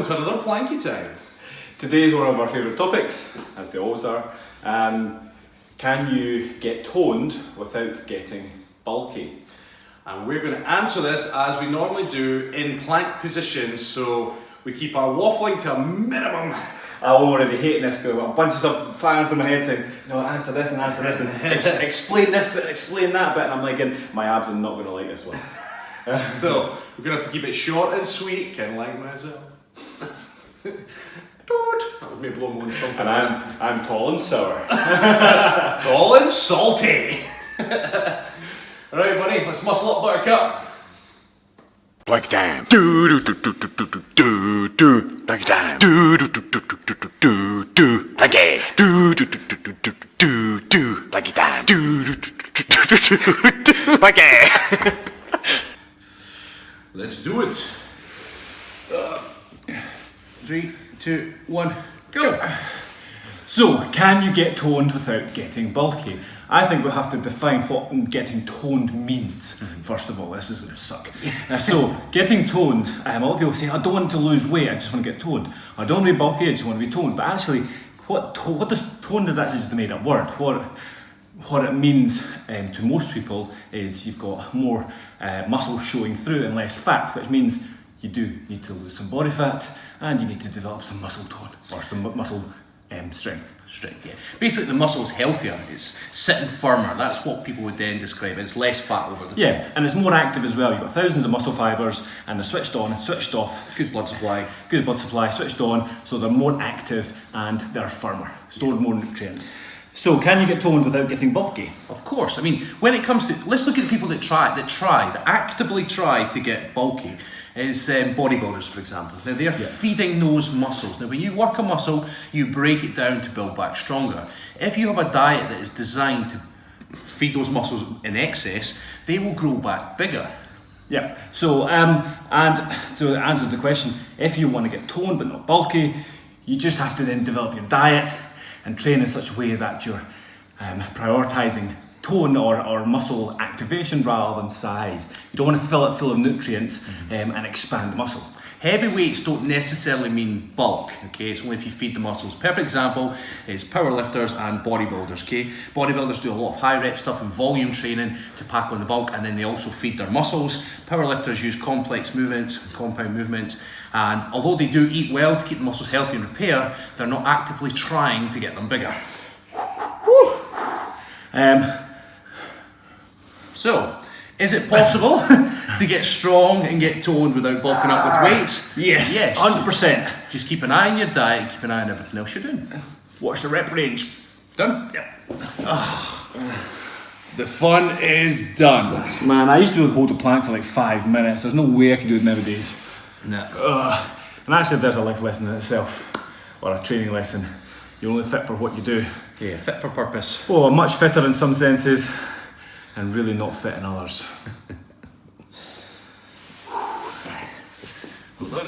to another planky time. Today's one of our favourite topics, as they always are. Can you get toned without getting bulky? And we're going to answer this as we normally do in plank positions, so we keep our waffling to a minimum. I'm already hating this because I've got a bunch of stuff flying through my head saying, no, answer this and explain this bit, explain that bit, and I'm like, my abs are not going to like this one. So we're going to have to keep it short and sweet, kind of like myself. That was me blowing one trumpet. And I'm tall and sour. Tall and salty. Alright buddy, let's muscle up Buttercup. Planky time. Do do do do do do do do. Planky time. Do do do do do do do. Planky. Do do do do do do do do. Planky time. Do do do do do do do. Planky. Let's do it. 3, 2, 1, go. So, can you get toned without getting bulky? I think we'll have to define what getting toned means. First of all, this is going to suck. So, getting toned, a lot of people say, I don't want to lose weight, I just want to get toned. I don't want to be bulky, I just want to be toned. But actually, what does toned is actually just a made up word. What it means to most people is you've got more muscle showing through and less fat, which means you do need to lose some body fat and you need to develop some muscle tone or some muscle strength. Yeah. Basically, the muscle's healthier. It's sitting firmer. That's what people would then describe. It's less fat over the top. Yeah, and it's more active as well. You've got thousands of muscle fibres and they're switched on, switched off. Good blood supply. Good blood supply, switched on, so they're more active and they're firmer, stored more nutrients. So, can you get toned without getting bulky? Of course. I mean, when it comes to, let's look at the people that actively try to get bulky. Is bodybuilders, for example. Now they're feeding those muscles. Now when you work a muscle, you break it down to build back stronger. If you have a diet that is designed to feed those muscles in excess, they will grow back bigger. Yeah, so so it answers the question, if you want to get toned but not bulky, you just have to then develop your diet and train in such a way that you're prioritising tone or muscle activation rather than size. You don't want to fill it full of nutrients and expand the muscle. Heavy weights don't necessarily mean bulk, okay? It's only if you feed the muscles. Perfect example is powerlifters and bodybuilders, okay? Bodybuilders do a lot of high rep stuff and volume training to pack on the bulk, and then they also feed their muscles. Powerlifters use complex movements, compound movements, and although they do eat well to keep the muscles healthy and repair, they're not actively trying to get them bigger. So, is it possible to get strong and get toned without bulking up with weights? Yes, 100%. Just keep an eye on your diet and keep an eye on everything else you're doing. Watch the rep range. Done? Yep. The fun is done. Man, I used to be able to hold a plank for like 5 minutes. There's no way I could do it nowadays. No. And actually there's a life lesson in itself, or a training lesson. You're only fit for what you do. Yeah, fit for purpose. Oh, I'm much fitter in some senses, and really not fit in others. Hold on.